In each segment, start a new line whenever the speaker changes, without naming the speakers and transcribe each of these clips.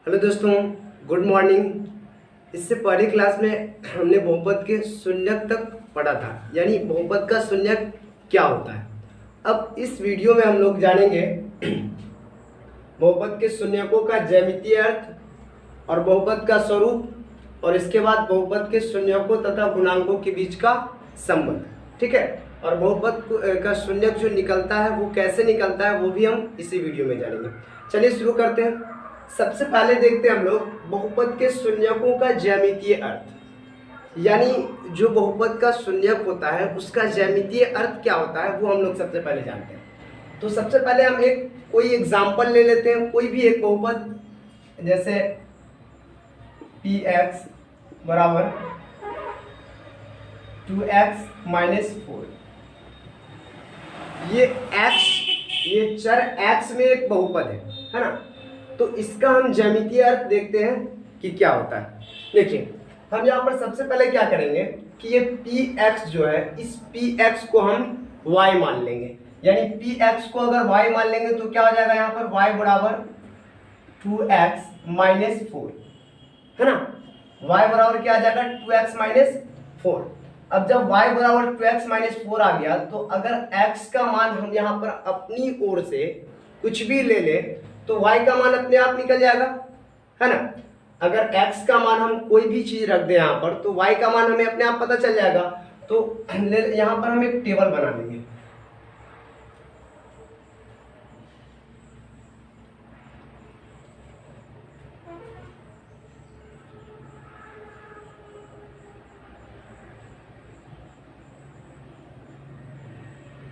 Hello दोस्तों, good morning. इससे पहले क्लास में हमने बहुपद के शून्यक तक पढ़ा था, यानी बहुपद का शून्यक क्या होता है। अब इस वीडियो में हम लोग जानेंगे बहुपद के शून्यकों का ज्यामितीय अर्थ और बहुपद का स्वरूप, और इसके बाद बहुपद के शून्यकों तथा गुणांकों के बीच का संबंध। ठीक है, और बहुपद का शून्यक जो निकलता है वो कैसे निकलता है वो भी हम इसी वीडियो में जानेंगे। चलिए शुरू करते हैं। सबसे पहले देखते हैं हम लोग बहुपद के शून्यकों का ज्यामितीय अर्थ, यानी जो बहुपद का शून्यक होता है उसका ज्यामितीय अर्थ क्या होता है वो हम लोग सबसे पहले जानते हैं। तो सबसे पहले हम कोई एग्जाम्पल ले लेते हैं, कोई भी एक बहुपद, जैसे px बराबर 2x-4। ये चर x में एक बहुपद है ना। तो इसका हम ज्यामितीय अर्थ देखते हैं कि क्या होता है। देखिए, हम यहाँ पर सबसे पहले क्या करेंगे कि ये px जो है, इस px को हम y मान लेंगे। यानी px को अगर y मान लेंगे तो क्या हो जाएगा, यहाँ पर y बराबर 2x-4 है ना। y बराबर क्या आ जाएगा, 2x-4। अब जब y बराबर 2x-4 आ गया तो अगर x का मान हम यहाँ पर अपनी ओर से कुछ भी ले ले तो y का मान अपने आप निकल जाएगा, है ना। अगर x का मान हम कोई भी चीज रख दें यहाँ पर तो y का मान हमें अपने आप पता चल जाएगा। तो यहाँ पर हम एक टेबल बना लेंगे।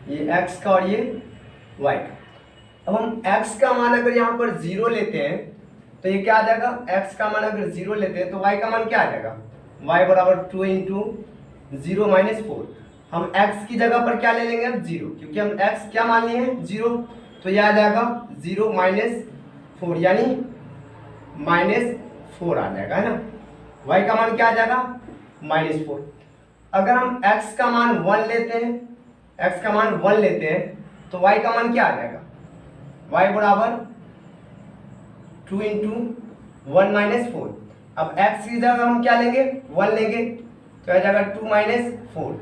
ये x का और ये y का। अब हम x का मान अगर यहाँ पर 0 लेते हैं तो ये क्या आ जाएगा, x का मान अगर 0 लेते हैं तो y का मान क्या आ जाएगा, y बराबर 2 इंटू 0-4। हम x की जगह पर क्या ले लेंगे, अब 0, क्योंकि हम x क्या मान लिए हैं, 0। तो ये आ जाएगा 0-4, यानी -4 आ जाएगा, है ना। y का मान क्या आ जाएगा, -4। अगर हम x का मान 1 लेते हैं, x का मान 1 लेते हैं तो y का मान क्या आ जाएगा, y बराबर 2 इंटू 1-4। अब x की जगह हम क्या लेंगे, 1 लेंगे तो आ जाएगा 2-4,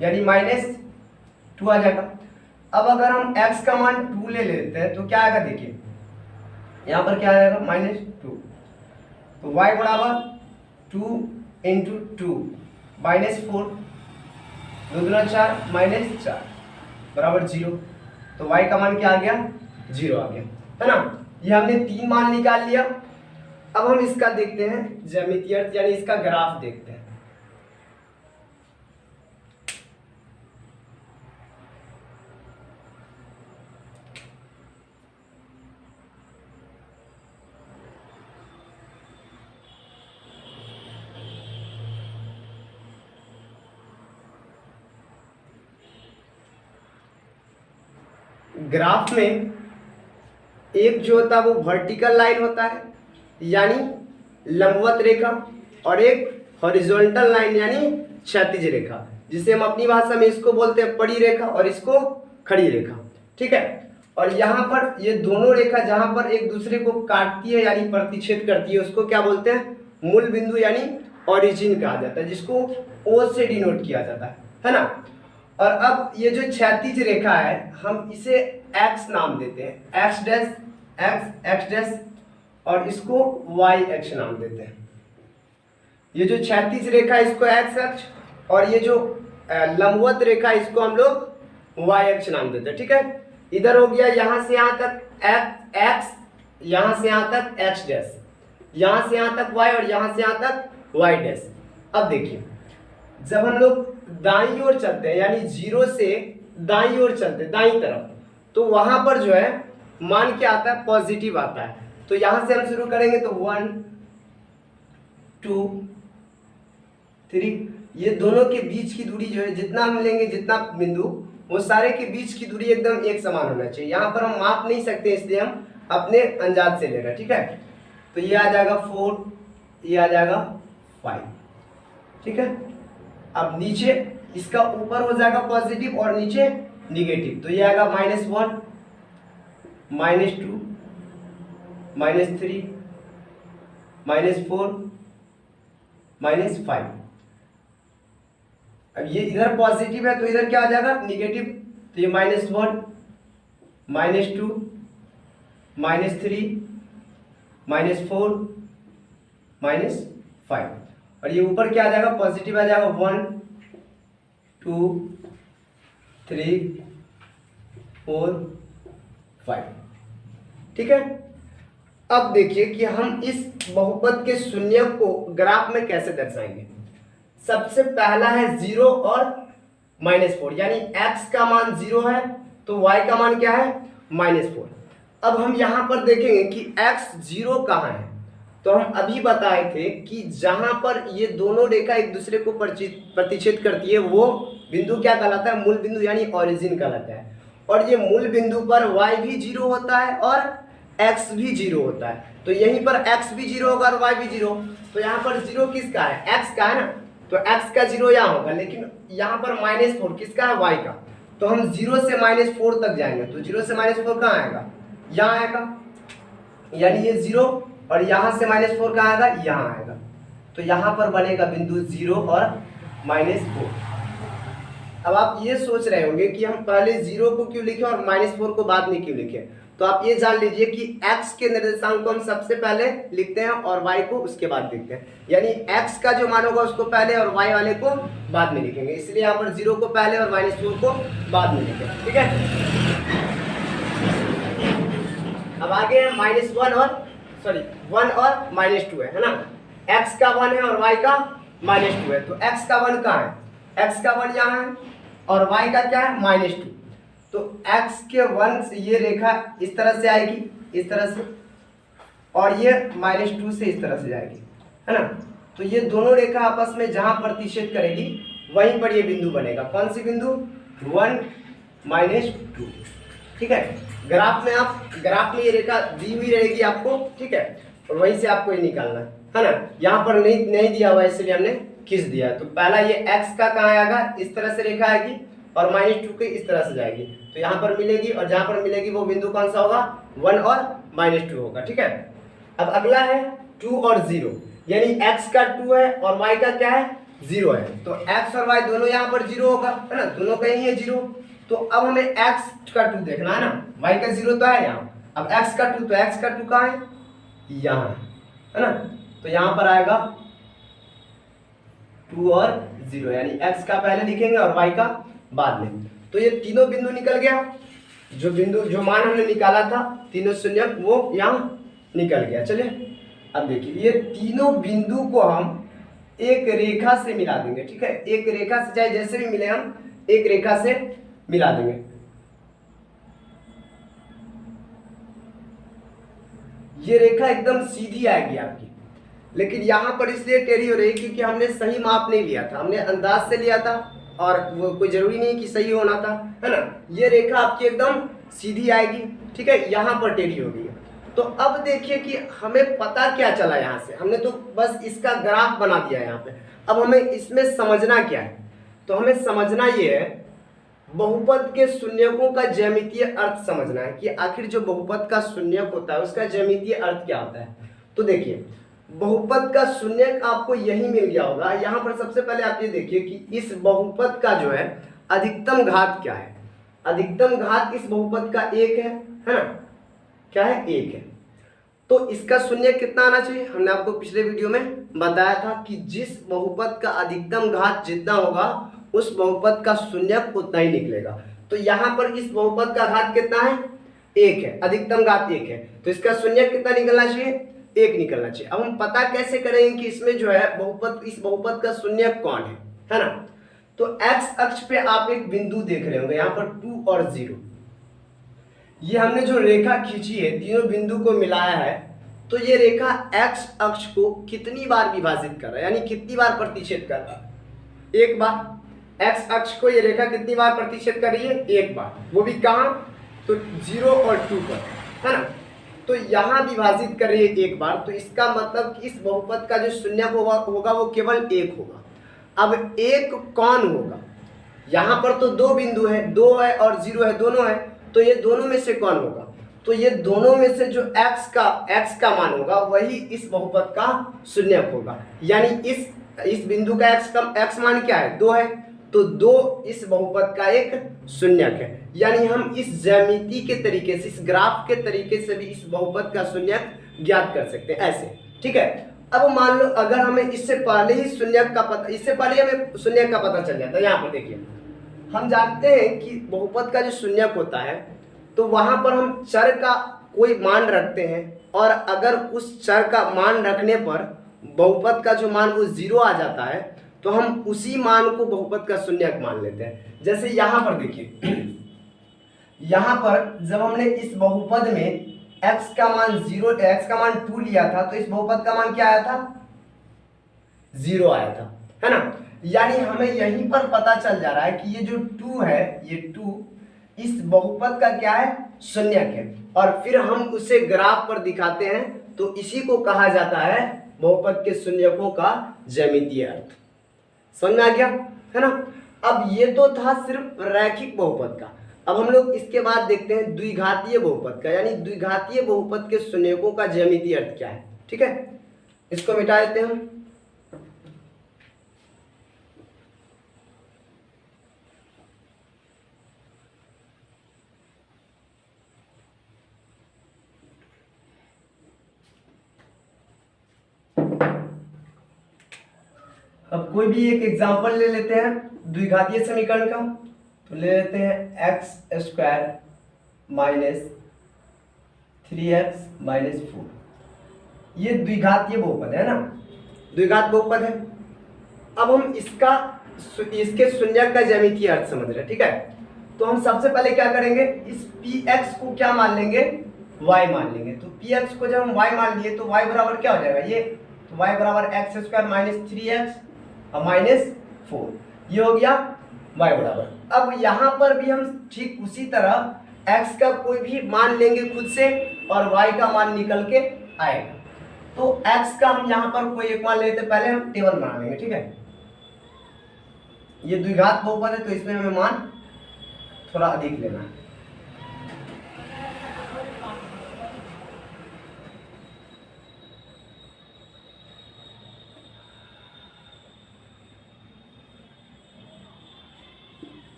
यानी -2 आ जाएगा। अब अगर हम x का मान 2 ले लेते हैं तो क्या आएगा, देखिए यहाँ पर क्या आ जाएगा, -2। तो y बराबर 2 इंटू 2 -4, 2 दूना 4, -4 बराबर 0। तो y का मान क्या आ गया, 0 आ गया, है ना। ये हमने 3 मान निकाल लिया। अब हम इसका देखते हैं ज्यामितीय अर्थ, यानी इसका ग्राफ देखते हैं। ग्राफ में एक जो होता है वो वर्टिकल लाइन होता है, यानी लंबवत रेखा, और एक हॉरिजॉन्टल लाइन यानी क्षैतिज रेखा, जिसे हम अपनी भाषा में इसको बोलते हैं पड़ी रेखा और इसको खड़ी रेखा। ठीक है, और यहाँ पर ये दोनों रेखा जहाँ पर एक दूसरे को काटती है यानी प्रतिच्छेद करती है उसको क्या बोलते हैं, मूल बिंदु यानी ओरिजिन कहा जाता है, जिसको O से डिनोट किया जाता है ना। और अब ये जो क्षैतिज रेखा है हम इसे x नाम देते हैं, x डैश x डैश, और इसको y अक्ष नाम देते हैं। ये जो क्षैतिज रेखा इसको x अक्ष, और ये जो लंबवत रेखा इसको हम लोग y अक्ष नाम देते हैं। ठीक है, इधर हो गया यहाँ से यहाँ तक x, यहाँ से यहाँ तक x डैश, यहाँ से यहाँ तक y, और यहाँ से यहाँ तक y डैश। अब देखिए, जब हम लोग दाईं ओर चलते हैं यानी 0 से दाईं ओर चलते हैं, दाईं तरफ, तो वहां पर जो है मान क्या आता है, पॉजिटिव आता है। तो यहां से हम शुरू करेंगे तो 1 2 3, ये दोनों के बीच की दूरी जो है, जितना हम लेंगे जितना बिंदु, वो सारे के बीच की दूरी एकदम एक समान होना चाहिए। यहाँ पर हम माप नहीं सकते, इसलिए हम अपने अंदाज से ले रहे हैं। ठीक है, तो ये आ जाएगा 4, ये आ जाएगा 5। ठीक है, अब नीचे इसका ऊपर हो जाएगा पॉजिटिव और नीचे निगेटिव, तो ये आएगा -1 -2 -3 -4 -5। अब ये इधर पॉजिटिव है तो इधर क्या आ जाएगा निगेटिव, तो ये -1 -2 -3 -4 -5, और ये ऊपर क्या आ जाएगा पॉजिटिव आ जाएगा 1 2 3 4 5। ठीक है। अब देखिए कि हम इस बहुपद के शून्यक को ग्राफ में कैसे दर्शाएंगे। सबसे पहला है 0 और -4, यानी x का मान 0 है तो y का मान क्या है -4। अब हम यहाँ पर देखेंगे कि x 0 कहाँ है, तो हम अभी बताए थे कि जहाँ पर ये दोनों रेखा एक दूसरे को प्रतिच्छेद करती है वो बिंदु क्या कहलाता है, मूल बिंदु यानी ओरिजिन कहलाता है। और ये मूल बिंदु पर y भी 0 होता है और x भी 0 होता है, तो यहीं पर x भी 0 होगा और y भी 0, तो यहाँ पर 0 किसका है, x का है ना, तो x का 0 यहाँ होगा, लेकिन यहाँ पर -4 किसका है, y का, तो हम 0 से -4 तक जाएंगे, तो 0 से -4 कहाँ आएगा, यहाँ आएगा, यानी ये 0, और यहाँ से -4 कहाँ आएगा, यहाँ आएगा, तो यहाँ पर बनेगा बिंदु 0 और -4। अब आप ये सोच रहे होंगे कि हम पहले 0 को क्यों लिखे और -4 को बाद में क्यों लिखे, तो आप ये जान लीजिए कि x के निर्देशांक को हम सबसे पहले लिखते हैं और y को उसके बाद लिखते हैं, यानी x का जो मान होगा उसको पहले और y वाले को बाद में लिखेंगे, इसलिए यहाँ पर 0 को पहले और -4 को बाद में लिखेंगे। ठीक है। अब आगे है -1 और -2 है ना, x का 1 है और y का -2 है, तो x का 1 कहाँ है, x का 1 यहाँ है और y का क्या है -2, तो x के 1 से ये रेखा इस तरह से आएगी, इस तरह से, और ये -2 से इस तरह से जाएगी, है ना, तो ये दोनों रेखा आपस में जहां प्रतिच्छेद करेगी वहीं पर ये बिंदु बनेगा, कौन सी बिंदु, 1 -2। ठीक है। ग्राफ में ये रेखा दी हुई रहेगी आपको, ठीक है, और वहीं से आपको ये निकालना है ना, यहाँ पर नहीं दिया हुआ इसलिए हमने खींच दिया, तो पहला ये x का कहाँ आएगा, इस तरह से रेखा आएगी और -2 के इस तरह से जाएगी, तो यहाँ पर मिलेगी, और जहाँ पर मिलेगी वो बिंदु कौन सा होगा, 1 और -2 होगा। ठीक है। अब अगला है 2 और 0, यानी x का 2 है और y का क्या है, 0 है, तो x और y दोनों यहाँ पर 0 होगा, है ना, दोनों कहीं है 0, तो अब हमें x का 2 देखना है ना, y का 0 तो है यहाँ, अब x का 2, तो x का 2 कहाँ है, यहाँ है ना, तो यहाँ पर आएगा 2 और 0, यानी x का पहले लिखेंगे और y का बाद में, तो ये तीनों बिंदु निकल गया, जो मान हमने निकाला था तीनों शून्यक वो यहाँ निकल गया। चलिए अब देखिए ये तीनों बिंदु को हम एक रेखा से मिला देंगे। ठीक है, एक रेखा से चाहे जैसे भी मिले हम एक रेखा से मिला देंगे। ये रेखा एकदम सीधी आएगी आपकी, लेकिन यहाँ पर इसलिए टेढ़ी हो रही है क्योंकि हमने सही माप नहीं लिया था, हमने अंदाज से लिया था और वो कोई जरूरी नहीं कि सही होना था, है ना। ये रेखा आपकी एकदम सीधी आएगी, ठीक है, यहाँ पर टेढ़ी हो गई है। तो अब देखिए कि हमें पता क्या चला, यहाँ से हमने तो बस इसका ग्राफ बना दिया यहाँ पे, अब हमें इसमें समझना क्या है, तो हमें समझना ये है बहुपद के शून्यकों का ज्यामितीय अर्थ समझना है कि आखिर जो बहुपद का शून्यक होता है उसका ज्यामितीय अर्थ क्या होता है। तो देखिए बहुपद का शून्यक आपको यही मिल गया होगा। यहाँ पर सबसे पहले आप ये देखिए कि इस बहुपद का जो है अधिकतम घात क्या है। अधिकतम घात इस बहुपद का 1 है ना, क्या है 1 है। तो इसका शून्यक कितना आना चाहिए, हमने आपको पिछले वीडियो में बताया था कि जिस बहुपद का अधिकतम घात जितना होगा उस बहुपद का शून्यक उतना ही निकलेगा। तो यहाँ पर इस बहुपद का घात कितना है 1 है, अधिकतम घात 1 है, तो इसका शून्यक कितना निकलना चाहिए 1 निकलना चाहिए। अब हम पता कैसे करेंगे कि इसमें जो है बहुपद, इस बहुपद का शून्यक कौन है ना। तो x अक्ष पे आप एक बिंदु देख रहे होंगे यहाँ पर 2 और 0। ये हमने जो रेखा खींची है तीनों बिंदु को मिलाया है, तो ये रेखा x अक्ष को कितनी बार विभाजित कर रहा है, यानी कितनी बार प्रतिच्छेद कर रहा है, 1 बार। x अक्ष को ये रेखा कितनी बार प्रतिच्छेद कर रही है 1 बार, वो भी कहाँ, तो 0 और 2 पर, है ना। तो यहाँ विभाजित कर रही है 1 बार, तो इसका मतलब कि इस बहुपद का जो शून्यक होगा वो केवल 1 होगा। अब 1 कौन होगा, यहाँ पर तो 2 बिंदु है, 2 है और 0 है, दोनों है, तो ये दोनों में से कौन होगा। तो ये दोनों में से जो x का मान होगा वही इस बहुपद का शून्यक होगा। यानी इस बिंदु का x मान क्या है, 2 है, तो 2 इस बहुपद का एक शून्यक है। यानी हम इस ज्यामिति के तरीके से, इस ग्राफ के तरीके से भी इस बहुपद का शून्यक ज्ञात कर सकते हैं ऐसे। ठीक है, अब मान लो अगर हमें इससे पहले ही शून्यक का पता, इससे पहले हमें शून्यक का पता चल जाता है। यहाँ पर देखिए, हम जानते हैं कि बहुपद का जो शून्यक होता है तो वहां पर हम चर का कोई मान रखते हैं, और अगर उस चर का मान रखने पर बहुपद का जो मान वो 0 आ जाता है तो हम उसी मान को बहुपद का शून्यक मान लेते हैं। जैसे यहाँ पर देखिए, यहाँ पर जब हमने इस बहुपद में x का मान 0, x का मान 2 लिया था तो इस बहुपद का मान क्या आया था, 0 आया था, है ना। यानी हमें यहीं पर पता चल जा रहा है कि ये जो 2 है, ये 2 इस बहुपद का क्या है, शून्यक है। और फिर हम उसे ग्राफ पर दिखाते हैं तो इसी को कहा जाता है बहुपद के शून्यकों का ज्यामितीय अर्थ। समझ में आ गया, है ना। अब ये तो था सिर्फ रैखिक बहुपद का। अब हम लोग इसके बाद देखते हैं द्विघातीय बहुपद का, यानी द्विघातीय बहुपद के शून्यकों का ज्यामितीय अर्थ क्या है। ठीक है, इसको मिटा देते हैं हम। अब कोई भी एक एग्जांपल ले लेते हैं द्विघातीय समीकरण का, तो ले लेते हैं x² माइनस 3x माइनस 4। ये द्विघातीय बहुपद है ना, द्विघात बहुपद है। अब हम इसके शून्यक का ज्यामितीय अर्थ समझ रहे हैं। ठीक है, तो हम सबसे पहले क्या करेंगे, इस px को क्या मान लेंगे, y मान लेंगे। तो px को जब हम y मान लिए तो y बराबर क्या हो जाएगा, ये तो y बराबर x² माइनस 3x और माइनस 4, ये हो गया y बराबर। अब यहाँ पर भी हम ठीक उसी तरह x का कोई भी मान लेंगे खुद से और y का मान निकल के आएगा। तो x का हम यहाँ पर कोई एक मान लेते, पहले हम टेबल बना लेंगे। ठीक है, ये द्विघात बहुपद है तो इसमें हमें मान थोड़ा अधिक लेना है।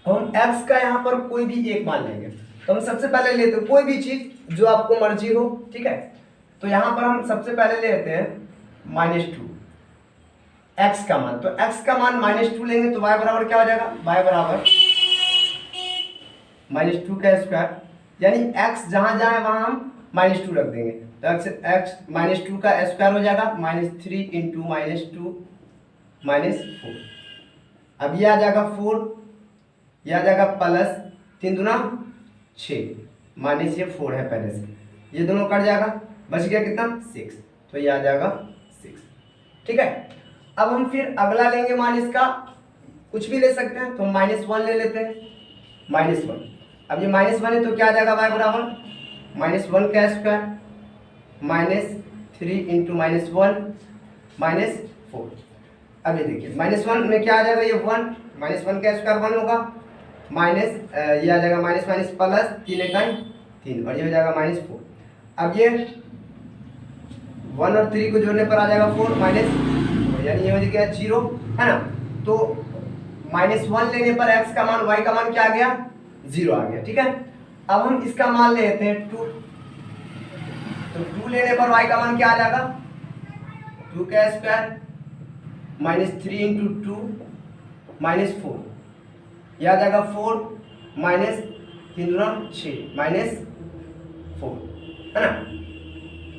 हम x का यहाँ पर कोई भी एक मान लेंगे। तो हम सबसे पहले लेते हैं कोई भी चीज जो आपको मर्जी हो। ठीक है, तो यहाँ पर हम सबसे पहले ले लेते हैं -2 x का मान। तो x का मान -2 लेंगे तो y बराबर क्या हो जाएगा, y बराबर -2 का स्क्वायर, यानी x जहां जहां है वहां हम -2 रख देंगे। तो x -2 का स्क्वायर हो जाएगा -3 इंटू -2 -4। अब ये आ जाएगा 4, यह आ जाएगा प्लस 3 दूना 6 माइनस ये 4 है पहले से, ये दोनों कट जाएगा, बच गया कितना 6, तो ये आ जाएगा 6। ठीक है, अब हम फिर अगला लेंगे मान इसका, कुछ भी ले सकते हैं, तो -1 ले लेते हैं, -1। अब ये -1 है तो क्या आ जाएगा y बराबर -1 का स्क्वायर -3 इंटू -1 -4। अब ये देखिए -1 में क्या आ जाएगा, ये 1, -1 का स्क्वायर 1 होगा, माइनस ये आ जाएगा माइनस माइनस प्लस 3 1 3 और ये हो जाएगा -4। अब ये 1 और 3 को जोड़ने पर आ जाएगा 4 माइनस, यानी ये हो जाएगा 0, है ना। तो -1 लेने पर x का मान, y का मान क्या आ गया, 0 आ गया। ठीक है, अब हम इसका मान लेते हैं 2, तो 2 लेने पर y का मान क्या आ जाएगा, 2 का स्क्वायर -3 इंटू 2 -4, यह आ जाएगा 4 माइनस 3 दूना 6 -4, है ना।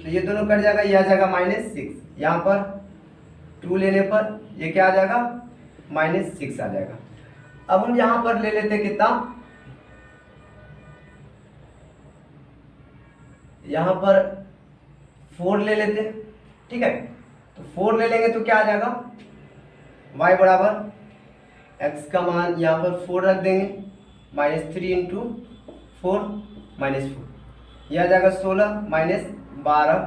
तो ये दोनों कट जाएगा, ये आ जाएगा -6। यहाँ पर 2 लेने पर ये क्या आ जाएगा, -6 आ जाएगा। अब हम यहाँ पर ले लेते कितना, यहाँ पर 4 ले लेते। ठीक है, तो 4 ले लेंगे तो क्या आ जाएगा, y बराबर x का मान यहाँ पर 4 रख देंगे, -3 इंटू 4 -4, यह आ जाएगा 16 -12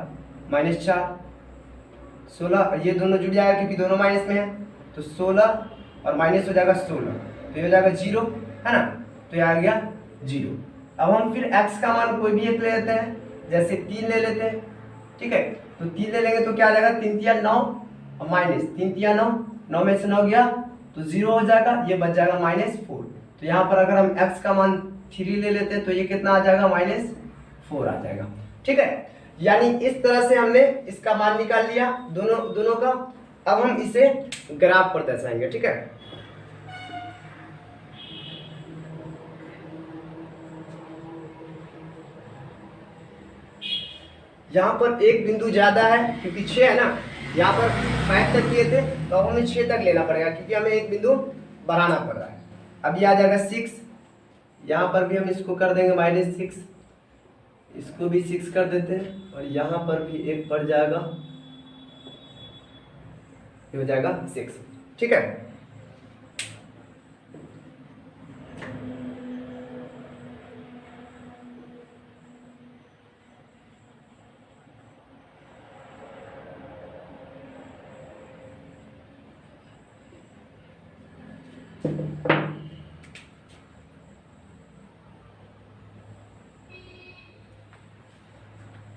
-4 16, और ये दोनों जुड़ जाएगा क्योंकि दोनों माइनस में है, तो 16 और माइनस हो जाएगा 16, तो ये हो जाएगा 0, है ना। तो ये आ गया 0। अब हम फिर x का मान कोई भी एक ले लेते हैं, जैसे 3 ले लेते हैं, ठीक है। तो 3 ले लेंगे तो क्या आ जाएगा, 3 तिया 9 और माइनस 3 तिया 9, 9 में से 9 गया तो 0 हो जाएगा, ये बच जाएगा -4। तो यहाँ पर अगर हम x का मान 3 ले लेते हैं तो ये कितना आ जाएगा, -4 आ जाएगा, ठीक है। यानी इस तरह से हमने इसका मान निकाल लिया दोनों का। अब हम इसे ग्राफ पर दर्शाएंगे, ठीक है। यहाँ पर एक बिंदु ज्यादा है क्योंकि 6 है ना, यहाँ पर 5 तक किए थे तो अब हमें 6 तक लेना पड़ेगा क्योंकि हमें एक बिंदु बढ़ाना पड़ रहा है। अब ये आ जाएगा 6, यहाँ पर भी हम इसको कर देंगे -6, इसको भी 6 कर देते हैं और यहाँ पर भी एक पड़ जाएगा, ये हो जाएगा 6, ठीक है।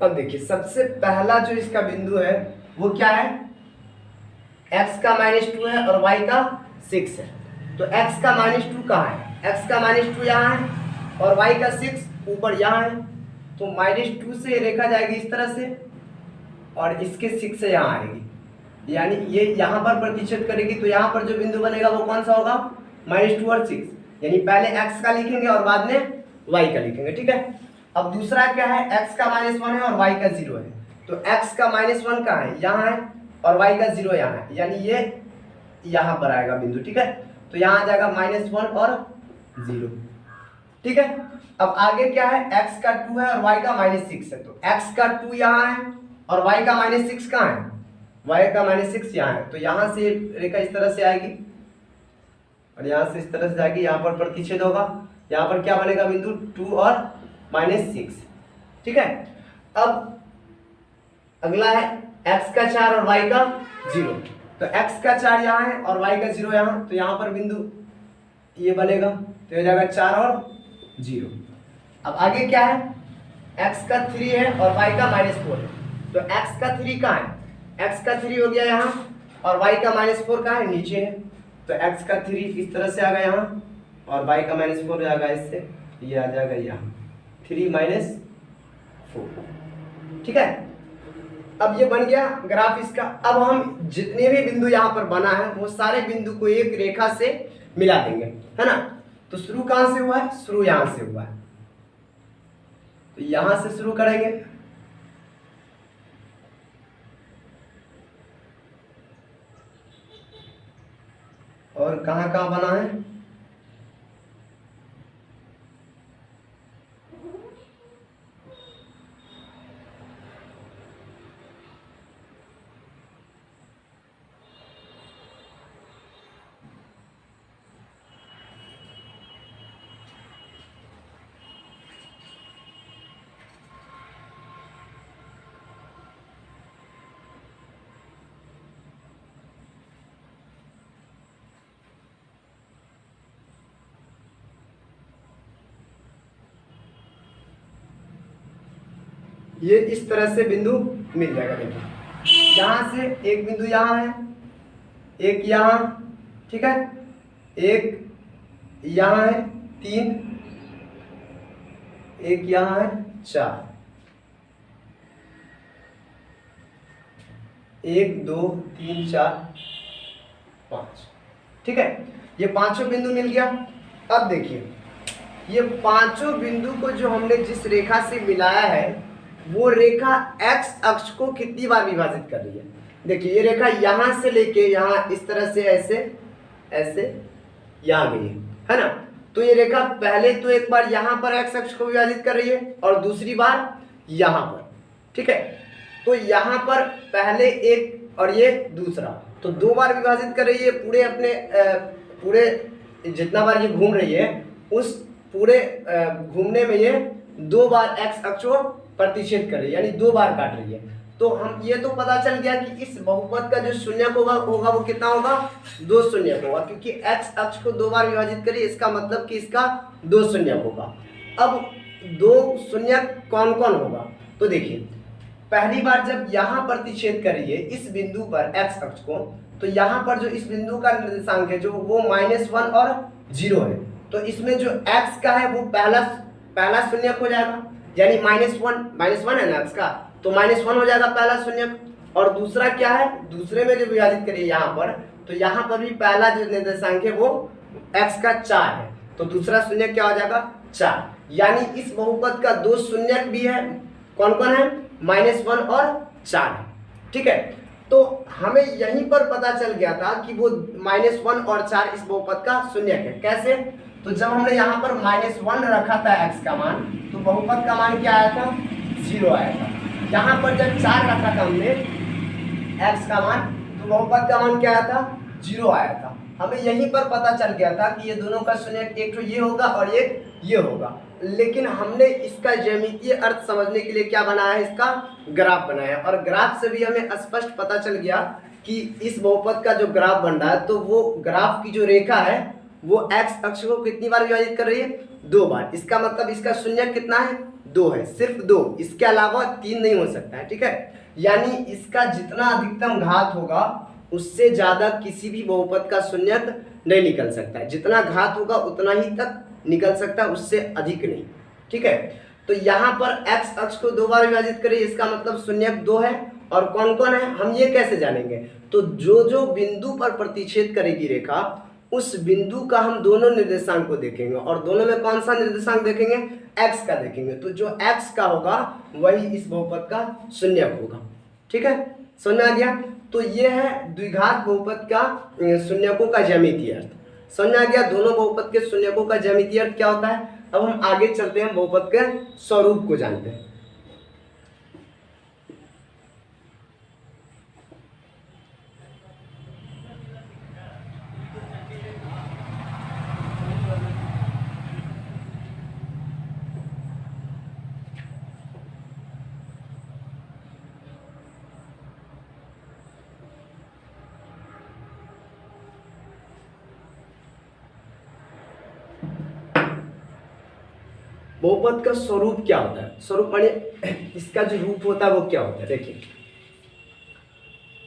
अब देखिए सबसे पहला जो इसका बिंदु है वो क्या है, x का -2 है और y का 6 है। तो x का -2 कहाँ है, x का -2 यहाँ है और y का 6 ऊपर यहाँ है। तो -2 से रेखा जाएगी इस तरह से और इसके 6 से यहाँ आएगी, यानी ये यहाँ पर प्रतिच्छेद करेगी। तो यहाँ पर जो बिंदु बनेगा वो कौन सा होगा, -2 और 6, यानी पहले x का लिखेंगे और बाद में y का लिखेंगे, ठीक है। अब दूसरा क्या है, x का -1 है और y का 0 है। तो x का -1 कहाँ है, यहाँ है और y का 0 यहाँ है, यानी ये यहाँ पर आएगा बिंदु, ठीक है। तो यहाँ आ जाएगा -1 और 0, ठीक है। अब आगे क्या है, x का 2 है और y का -6 है। तो x का 2 यहाँ है और y का -6 कहाँ है, y का -6 यहाँ है। तो यहाँ से रेखा इस तरह से आएगी और यहाँ से इस तरह से जाएगी, यहाँ पर प्रतिच्छेद होगा, यहाँ पर क्या बनेगा बिंदु 2 और -6, ठीक है। अब अगला है x का 4 और y का 0। तो x का 4 यहाँ है और y का 0 यहाँ, तो यहाँ पर बिंदु ये बनेगा, तो हो जाएगा 4 और 0। अब आगे क्या है, x का 3 है और y का -4 है। तो x का 3 कहाँ है, x का 3 हो गया यहाँ और y का -4 कहाँ है, नीचे है। तो x का 3 इस तरह से आ गया यहाँ और y का -4 आ गया इससे, ये आ जाएगा यहाँ 3 - 4, ठीक है। अब ये बन गया ग्राफ इसका। अब हम जितने भी बिंदु यहाँ पर बना है वो सारे बिंदु को एक रेखा से मिला देंगे, है ना। तो शुरू कहाँ से हुआ है, शुरू यहाँ से हुआ है, तो यहाँ से शुरू करेंगे। और कहाँ कहाँ बना है, ये इस तरह से बिंदु मिल जाएगा। देखिए यहाँ से एक बिंदु यहाँ है, एक यहाँ, ठीक है, एक यहाँ है 3, एक यहाँ है 4, 1 2 3 4 5, ठीक है। ये पांचों बिंदु मिल गया। अब देखिए ये पांचों बिंदु को जो हमने जिस रेखा से मिलाया है वो रेखा x अक्ष को कितनी बार विभाजित कर रही है। देखिए ये रेखा यहाँ से लेके यहाँ इस तरह से ऐसे ऐसे यहाँ गई है ना। तो ये रेखा पहले तो एक बार यहाँ पर x अक्ष को विभाजित कर रही है और दूसरी बार यहाँ पर, ठीक है। तो यहाँ पर पहले एक और ये दूसरा, तो 2 बार विभाजित कर रही है। पूरे अपने पूरे जितना बार ये घूम रही है उस पूरे घूमने में ये 2 बार x अक्ष को प्रतिच्छेद कर रही है, यानी 2 बार काट रही है। तो हम ये तो पता चल गया कि इस बहुपद का जो शून्यक होगा वो कितना होगा, 2 शून्यक होगा, क्योंकि x अक्ष को 2 बार विभाजित करिए इसका मतलब कि इसका 2 शून्यक होगा। अब दो शून्यक कौन कौन होगा? तो देखिए, पहली बार जब यहाँ प्रतिच्छेद करिए इस बिंदु पर x अक्ष को, तो यहाँ पर जो इस बिंदु का निर्देशांक है जो वो -1 और 0 है, तो इसमें जो x का है वो पहला शून्यक हो जाएगा, यानी -1 है ना x का, तो -1 हो जाएगा पहला शून्यक। और दूसरा क्या है, दूसरे में जो विभाजित करिए यहाँ पर, तो यहाँ पर भी पहला जो निर्देशांक है वो x का 4 है, तो दूसरा शून्यक क्या हो जाएगा 4। यानी इस बहुपद का दो शून्यक भी है, कौन कौन है? -1 और 4 है। ठीक है, तो हमें यहीं पर पता चल गया था कि वो -1 और 4 इस बहुपद का शून्यक है। कैसे? तो जब हमने यहाँ पर -1 रखा था x का मान, तो बहुपद का मान क्या आया था? 0 आया था। यहाँ पर जब 4 रखा था हमने x का मान, तो बहुपद का मान क्या आया था? 0 आया था। हमें यहीं पर पता चल गया था कि ये दोनों का शून्यक एक तो ये होगा और एक ये होगा, लेकिन हमने इसका ज्यामितीय अर्थ समझने के लिए क्या बनाया है? इसका ग्राफ बनाया, और ग्राफ से भी हमें स्पष्ट पता चल गया कि इस बहुपद का जो ग्राफ बन रहा है, तो वो ग्राफ की जो रेखा है वो x अक्ष को कितनी बार विभाजित कर रही है? 2 बार। इसका मतलब इसका शून्यक कितना है? 2 है, सिर्फ 2, इसके अलावा 3 नहीं हो सकता है। ठीक है, यानी इसका जितना अधिकतम घात होगा उससे ज्यादा किसी भी बहुपद का शून्यक नहीं निकल सकता है। जितना घात होगा उतना ही तक निकल सकता है, उससे अधिक नहीं। ठीक है, तो यहाँ पर x अक्ष को 2 बार विभाजित करें, इसका मतलब शून्यक 2 है। और कौन कौन है हम ये कैसे जानेंगे? तो जो जो बिंदु पर प्रतिच्छेद करेगी रेखा, उस बिंदु का हम दोनों निर्देशांक को देखेंगे, और दोनों में कौन सा निर्देशांक देखेंगे? x का देखेंगे। तो जो x का होगा वही इस बहुपद का शून्यक होगा। ठीक है, समझ में आ गया? तो ये है द्विघात बहुपद का शून्यकों का ज्यामितीय अर्थ। समझ में आ गया दोनों बहुपद के शून्यकों का ज्यामितीय अर्थ क्या होता है? अब हम आगे चलते हैं, बहुपद के स्वरूप को जानते हैं। बहुपद का स्वरूप क्या होता है? स्वरूप माने इसका जो रूप होता है वो क्या होता है? देखिए,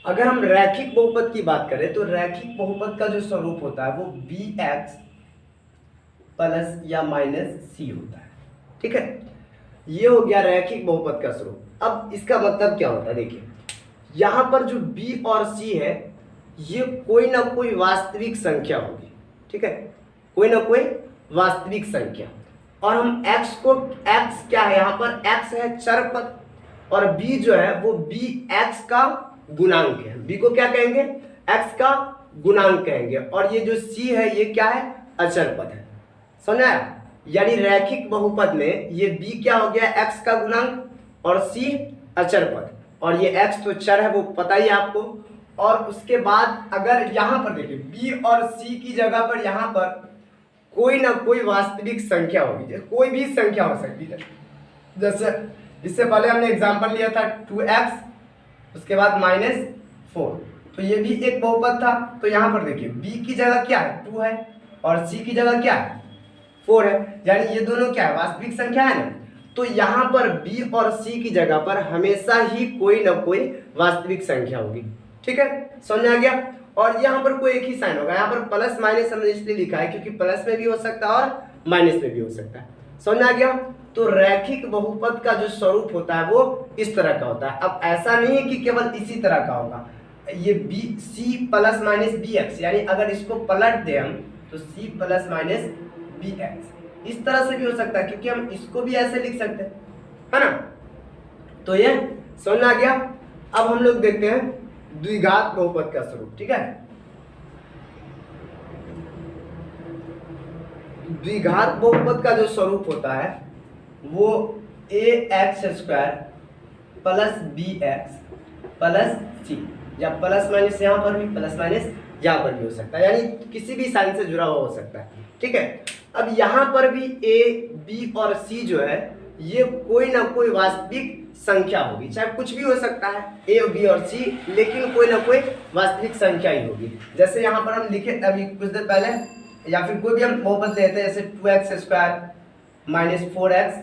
अगर हम रैखिक बहुपद की बात करें तो रैखिक बहुपद का जो स्वरूप होता है वो bx प्लस या माइनस c होता है। ठीक है, ये हो गया रैखिक बहुपद का स्वरूप। अब इसका मतलब क्या होता है? देखिए, यहाँ पर जो b और c है ये कोई ना कोई वास्तविक संख्या होगी। ठीक है, कोई ना कोई वास्तविक संख्या, और हम x को, x क्या है? यहाँ पर x है चर पद, और b जो है वो bx का गुणांक है। b को क्या कहेंगे? x का गुणांक कहेंगे। और ये जो c है ये क्या है? अचर पद है। समझ आया? यानी रैखिक बहुपद में ये b क्या हो गया? x का गुणांक, और c अचर पद, और ये x तो चर है वो पता ही आपको। और उसके बाद अगर यहाँ पर देखिए b और c की जगह पर यहाँ पर कोई ना कोई वास्तविक संख्या होगी, कोई भी संख्या हो सकती है। जैसे इससे पहले हमने एग्जांपल लिया था 2x, उसके बाद -4, तो ये भी एक बहुपद था। तो यहाँ पर देखिए b की जगह क्या है? 2 है, और c की जगह क्या है? 4 है, यानी ये दोनों क्या है? वास्तविक संख्या है ना। तो यहाँ पर b और c की जगह पर हमेशा ही कोई ना कोई वास्तविक संख्या होगी। ठीक है, समझ आ गया? और यहाँ पर कोई एक ही साइन होगा। यहाँ पर प्लस माइनस हमने इसलिए लिखा है क्योंकि प्लस में भी हो सकता है और माइनस में भी हो सकता है। समझ आ गया? तो रैखिक बहुपद का जो स्वरूप होता है वो इस तरह का होता है। अब ऐसा नहीं है कि केवल इसी तरह का होगा, ये B C plus minus B X, यानी अगर इसको पलट दें हम तो C plus minus B X, इस तरह से भी हो सकता है, क्योंकि हम इसको भी ऐसे लिख सकते हैं, है ना। तो ये समझ आ गया। अब हम लोग देखते हैं द्विघात बहुपद का स्वरूप। ठीक है, द्विघात बहुपद का जो स्वरूप होता है वो ax² plus bx plus c, या प्लस माइनस यहाँ पर भी, प्लस माइनस यहाँ पर भी हो सकता है, यानी किसी भी साइन से जुड़ा हुआ हो सकता है। ठीक है, अब यहाँ पर भी a, b और c जो है ये कोई ना कोई वास्तविक संख्या होगी, चाहे कुछ भी हो सकता है a, b और c, लेकिन कोई ना कोई वास्तविक संख्या ही होगी। जैसे यहाँ पर हम लिखे अभी कुछ देर पहले, या फिर कोई भी हम बहुपद लेते हैं जैसे 2x² माइनस 4x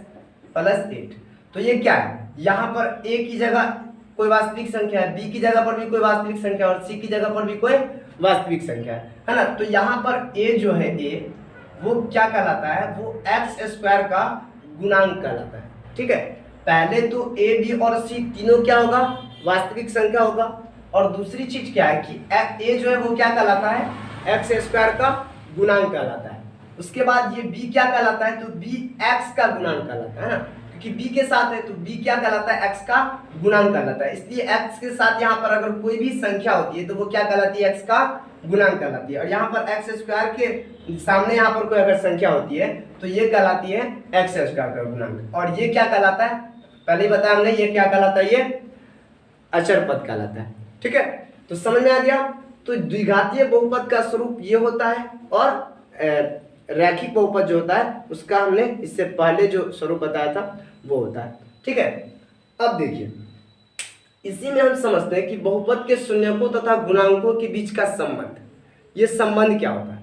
+8। तो ये क्या है, यहाँ पर a की जगह कोई वास्तविक संख्या है, b की जगह पर भी कोई वास्तविक संख्या और c की जगह पर भी कोई वास्तविक संख्या है ना। तो यहाँ पर a जो है a वो क्या कहलाता है, वो x² का गुणांक कहलाता है। ठीक है, पहले तो a b और c तीनों क्या होगा, वास्तविक संख्या होगा। और दूसरी चीज क्या है कि a जो है वो क्या कहलाता है, x² का गुणांक कहलाता है। उसके बाद ये b क्या कहलाता है, तो b x का गुणांक कहलाता है ना, क्योंकि b के साथ है तो b क्या कहलाता है, x का गुणांक कहलाता है। इसलिए x के साथ यहाँ पर अगर कोई भी संख्या होती है तो वो क्या कहलाती है, x का गुणांक कहलाती है। और यहाँ पर x² के सामने यहाँ पर कोई अगर संख्या होती है तो ये कहलाती है x² का गुणांक। और ये क्या कहलाता है, पहले ही बताया हमने, ये क्या कहलाता है, ये अचर पद कहलाता है। ठीक है, तो समझ में आ गया। तो द्विघातीय बहुपद का स्वरूप ये होता है और रैखिक बहुपद जो होता है उसका हमने इससे पहले जो स्वरूप बताया था वो होता है। ठीक है, अब देखिए इसी में हम समझते हैं कि बहुपद के शून्यकों तथा गुणांकों के बीच का संबंध, ये संबंध क्या होता है।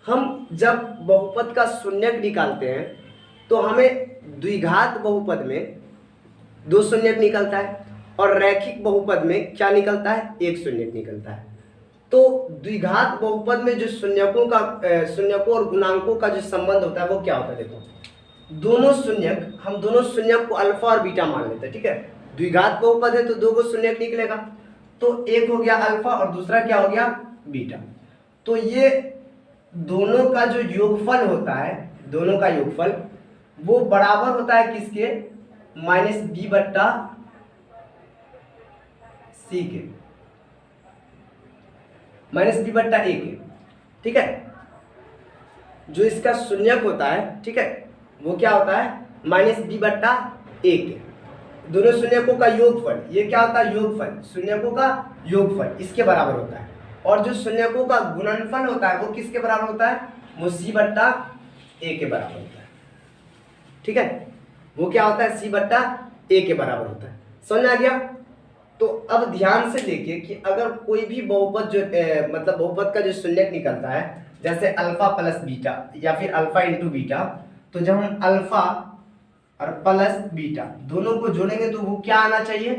हम जब बहुपद का शून्यक निकालते हैं तो हमें द्विघात बहुपद में 2 शून्यक निकलता है और रैखिक बहुपद में क्या निकलता है, 1 शून्यक निकलता है। तो द्विघात बहुपद में जो शून्यकों और गुणांकों का जो संबंध होता है वो क्या होता है, देखो दोनों शून्यक, हम दोनों शून्यक को अल्फा और बीटा मान लेते हैं। ठीक है, द्विघात बहुपद है तो 2 को शून्यक निकलेगा, तो एक हो गया अल्फा और दूसरा क्या हो गया, बीटा। तो ये दोनों का जो योगफल होता है, दोनों का योगफल वो बराबर होता है किसके, -b/c के, -b/a के। ठीक है, जो इसका शून्यक होता है, ठीक है, वो क्या होता है, -b/a के। दोनों शून्यकों का योगफल, ये क्या होता है, योगफल, शून्यकों का योगफल इसके बराबर होता है। और जो शून्यकों का गुणनफल होता है वो किसके बराबर होता है, वो c/a के बराबर होता है। ठीक है, वो क्या होता है, c/a के बराबर होता है। समझ में आ गया। तो अब ध्यान से देखिए कि अगर कोई भी बहुपद जो मतलब बहुपद का जो शून्यक निकलता है, जैसे अल्फा प्लस बीटा या फिर अल्फा इंटू बीटा, तो जब हम अल्फा और प्लस बीटा दोनों को जोड़ेंगे तो वो क्या आना चाहिए,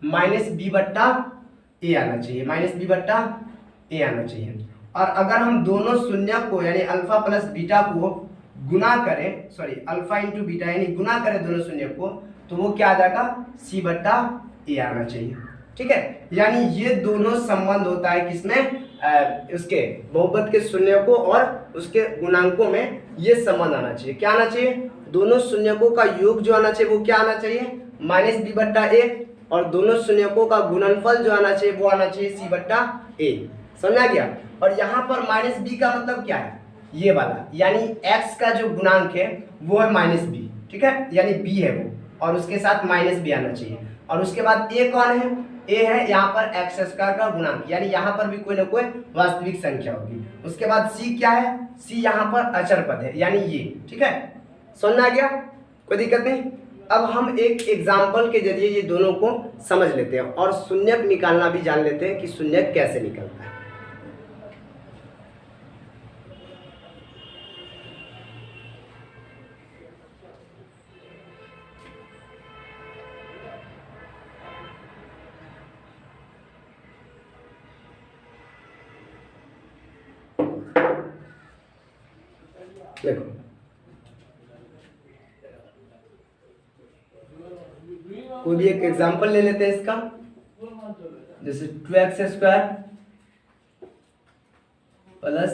-b/a आना चाहिए, -b/a आना चाहिए। और अगर हम दोनों शून्यक को यानी अल्फा प्लस बीटा को गुना करें, सॉरी अल्फा इंटू बीटा यानी गुना करें दोनों शून्यक को, तो वो क्या आ जाएगा, c/a आना चाहिए। ठीक है, यानी ये दोनों संबंध होता है किसमें, उसके बहुपद के शून्यकों और उसके गुणांकों में ये संबंध आना चाहिए। क्या आना चाहिए, दोनों शून्यकों का योग जो आना चाहिए वो क्या आना चाहिए, -b/a, और दोनों शून्यकों का गुणनफल जो आना चाहिए वो आना चाहिए c/a। समझ आ गया। और यहाँ पर -b का मतलब क्या है, ये वाला, यानी x का जो गुणांक है वो है -b। ठीक है, यानी b है वो, और उसके साथ -b आना चाहिए। और उसके बाद a कौन है, a है यहाँ पर x² का गुणांक, यानी यहाँ पर भी कोई ना कोई वास्तविक संख्या होगी। उसके बाद c क्या है, c यहाँ पर अचर पद है, यानी ये। ठीक है, समझ आ गया, कोई दिक्कत नहीं। अब हम एक एग्जाम्पल के जरिए ये दोनों को समझ लेते हैं और शून्यक निकालना भी जान लेते हैं कि शून्यक कैसे निकलता है। देखो कोई भी एक एग्जांपल ले लेते हैं इसका, जैसे 2x² प्लस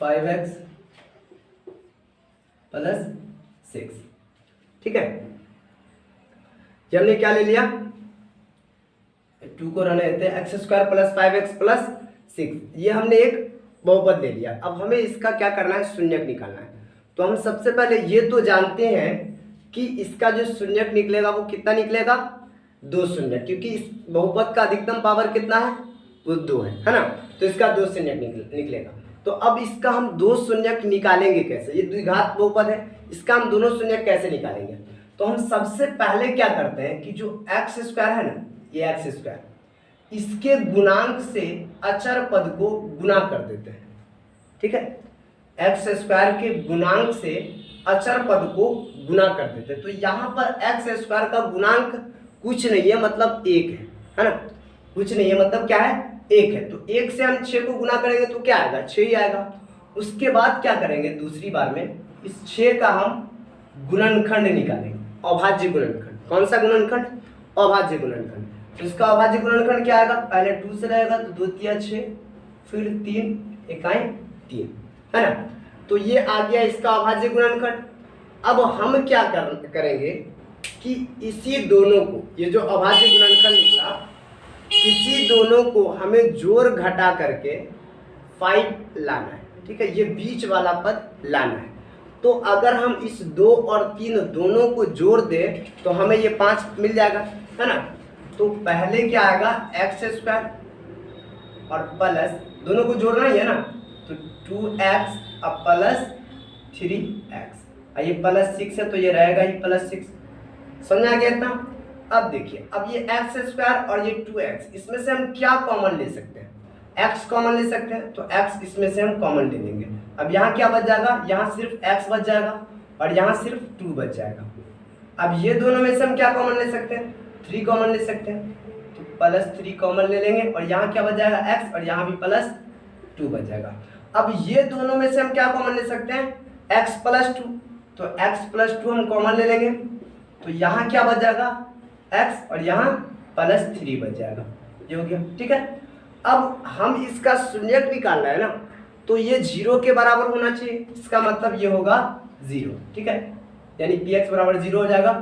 5x प्लस 6। ठीक है, ये हमने क्या ले लिया, 2 को रहने देते हैं, x² प्लस 5x प्लस 6, ये हमने एक बहुपद ले लिया। अब हमें इसका क्या करना है, शून्यक निकालना है। तो हम सबसे पहले ये तो जानते हैं कि इसका जो शून्यक निकलेगा वो कितना निकलेगा, 2 शून्यक, क्योंकि इस बहुपद का अधिकतम पावर कितना है, वो 2 है ना। तो इसका 2 शून्यक निकलेगा। तो अब इसका हम 2 शून्यक निकालेंगे कैसे, ये द्विघात बहुपद है, इसका हम दोनों शून्यक कैसे निकालेंगे। तो हम सबसे पहले क्या करते हैं कि जो x² है ना, ये x², इसके गुणांक से अचर पद को गुना कर देते हैं। ठीक है, एक्स स्क्वायर के गुणांक से अचर पद को गुना कर देते हैं। तो यहाँ पर एक्स स्क्वायर का गुणांक कुछ नहीं है, मतलब एक है ना, कुछ नहीं है मतलब क्या है, एक है। तो एक से हम 6 को गुना करेंगे तो क्या आएगा, 6 ही आएगा। उसके बाद क्या करेंगे, दूसरी बार में इस 6 का हम गुणनखंड निकालेंगे, अभाज्य गुणनखंड। कौन सा गुणनखंड, अभाज्य गुणनखंड। तो इसका अभाज्य गुणनखंड क्या आएगा, पहले 2 से रहेगा तो 2 तिया 6, फिर 3 इकाई 3, है ना। तो ये आ गया इसका अभाज्य गुणनखंड। अब हम क्या करेंगे कि इसी दोनों को, ये जो अभाज्य गुणनखंड निकला, इसी दोनों को हमें जोड़ घटा करके 5 लाना है, ठीक है, ये बीच वाला पद लाना है। तो अगर हम इस 2 और 3 दोनों को जोड़ दें तो हमें ये 5 मिल जाएगा, है ना। तो पहले क्या आएगा, एक्स स्क्वायर और प्लस, दोनों को जोड़ना ही है ना, तो 2x अब प्लस 3x, ये प्लस 6 है तो ये रहेगा ही प्लस 6। समझ आ गया इतना। अब देखिए, अब ये एक्स स्क्वायर और ये 2x, इसमें से हम क्या कॉमन ले सकते हैं, x कॉमन ले सकते हैं, तो x इसमें से हम कॉमन ले लेंगे। अब यहाँ क्या बच जाएगा, यहाँ सिर्फ x बच जाएगा और यहाँ सिर्फ 2 बच जाएगा। अब ये दोनों में से हम क्या कॉमन ले सकते हैं, 3 कॉमन ले सकते हैं, तो प्लस 3 कॉमन ले लेंगे और यहाँ क्या बच जाएगा, x, और यहाँ भी प्लस 2 बच जाएगा। अब ये दोनों में से हम क्या कॉमन ले सकते हैं, x प्लस 2, तो x प्लस 2 हम कॉमन ले लेंगे, तो यहाँ क्या बच जाएगा, x, और यहाँ प्लस 3 बच जाएगा। ये हो गया, ठीक है। अब हम इसका शून्यक निकालना है ना, तो ये 0 के बराबर होना चाहिए, इसका मतलब ये होगा 0, ठीक है, यानी px बराबर 0 हो जाएगा,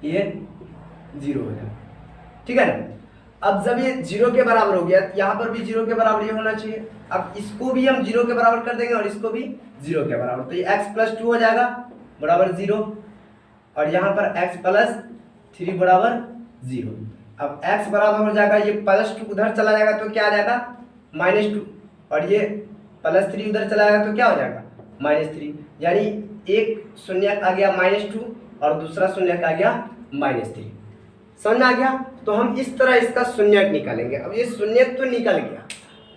ये 0 हो जाएगा, ठीक है ना। अब जब ये 0 के बराबर हो गया, यहाँ पर भी 0 के बराबर ये होना चाहिए। अब इसको भी हम 0 के बराबर कर देंगे और इसको भी 0 के बराबर, तो ये x प्लस 2 हो जाएगा बराबर 0, और यहाँ पर x प्लस 3 बराबर 0। अब x बराबर हो जाएगा, ये प्लस 2 उधर चला जाएगा तो क्या आ जाएगा, -2, और ये प्लस 3 उधर चला जाएगा तो क्या हो जाएगा, -3, यानी एक शून्यक आ गया -2 और दूसरा शून्यक आ गया -3। समझ आ गया। तो हम इस तरह इसका शून्यक निकालेंगे। अब ये शून्यक तो निकल गया,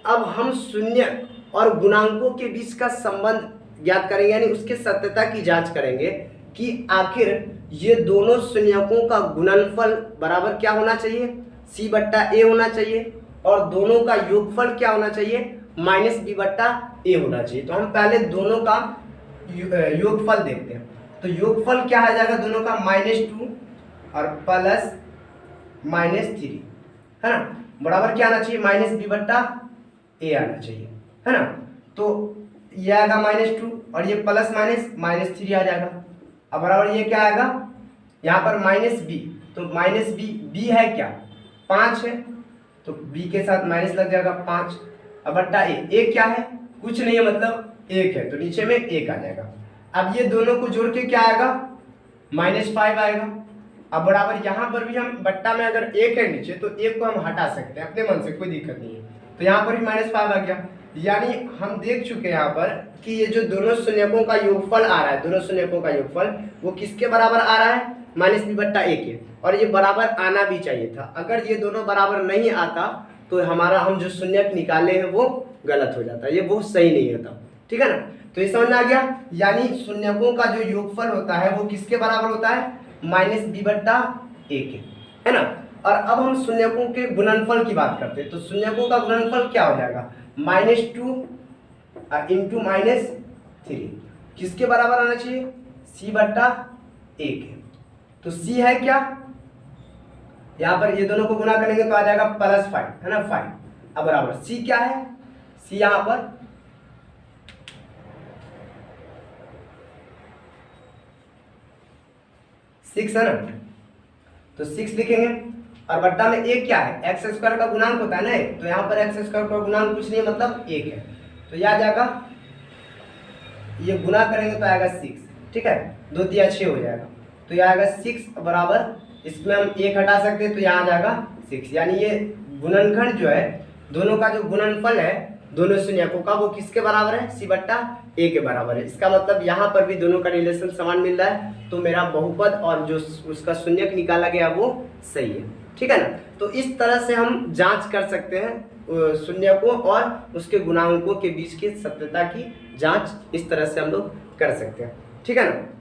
अब हम शून्यक और गुणांकों के बीच का संबंध ज्ञात करेंगे, यानी उसके सत्यता की जांच करेंगे कि आखिर ये दोनों शून्यकों का गुणनफल बराबर क्या होना चाहिए, c/a होना चाहिए, और दोनों का योगफल क्या होना चाहिए, -b/a होना चाहिए। तो हम पहले दोनों का योगफल देखते हैं। तो योगफल क्या आ जाएगा, दोनों का -2 और प्लस -3, है ना, बराबर क्या आना चाहिए, -b/a आना चाहिए, है ना। तो ये आएगा -2 और ये प्लस -3 आ जाएगा। अब बराबर ये क्या आएगा, यहाँ पर -b, तो -b है क्या, 5 है, तो b के साथ माइनस लग जाएगा 5, अब बट्टा a क्या है, कुछ नहीं है मतलब 1 है, तो नीचे में 1 आ जाएगा। अब ये दोनों को जोड़ के क्या आएगा, -5 आएगा। अब बराबर यहाँ पर भी हम बट्टा में अगर 1 है नीचे तो 1 को हम हटा सकते हैं अपने मन से, कोई दिक्कत नहीं है। तो यहाँ पर भी -5 आ गया, यानी हम देख चुके हैं यहाँ पर कि ये जो दोनों शून्यकों का योगफल आ रहा है, दोनों शून्यकों का योगफल वो किसके बराबर आ रहा है, -b/a के, और ये बराबर आना भी चाहिए था। अगर ये दोनों बराबर नहीं आता तो हमारा हम जो शून्यक निकाले हैं वो गलत हो जाता है, ये बहुत सही नहीं होता, ठीक है ना। तो ये समझ में आ गया, यानी शून्यकों का जो योगफल होता है वो किसके बराबर होता है, -b/a के, है ना। और अब हम शून्यकों के गुणनफल की बात करते हैं। तो शून्यकों का गुणनफल क्या हो जाएगा, -2 इंटू -3 किसके बराबर आना चाहिए, c/a के। तो c है क्या, यहाँ पर ये दोनों को गुना करेंगे तो आ जाएगा +5, है ना, 5। अब बराबर c क्या है, c यहाँ पर सिक्स है ना, तो 6 लिखेंगे, और बट्टा में एक क्या है, x स्क्वायर का गुणांक होता है ना, तो यहाँ पर x स्क्वायर का गुणांक कुछ नहीं मतलब 1 है, तो यह आ जाएगा, ये गुना करेंगे तो आएगा 6, ठीक है, 2 तिया 6 हो जाएगा, तो यह आएगा 6 बराबर, इसमें हम 1 हटा सकते हैं तो यहाँ आ जाएगा 6, यानी ये गुणनखंड जो है, दोनों का जो गुणनफल है दोनों शून्यकों का वो किसके बराबर है, c/a के बराबर है। इसका मतलब यहाँ पर भी दोनों का रिलेशन समान मिल रहा है, तो मेरा बहुपद और जो उसका शून्यक निकाला गया वो सही है, ठीक है ना। तो इस तरह से हम जांच कर सकते हैं शून्यकों और उसके गुणांकों के बीच की सत्यता की जांच इस तरह से हम लोग कर सकते हैं। ठीक है ना।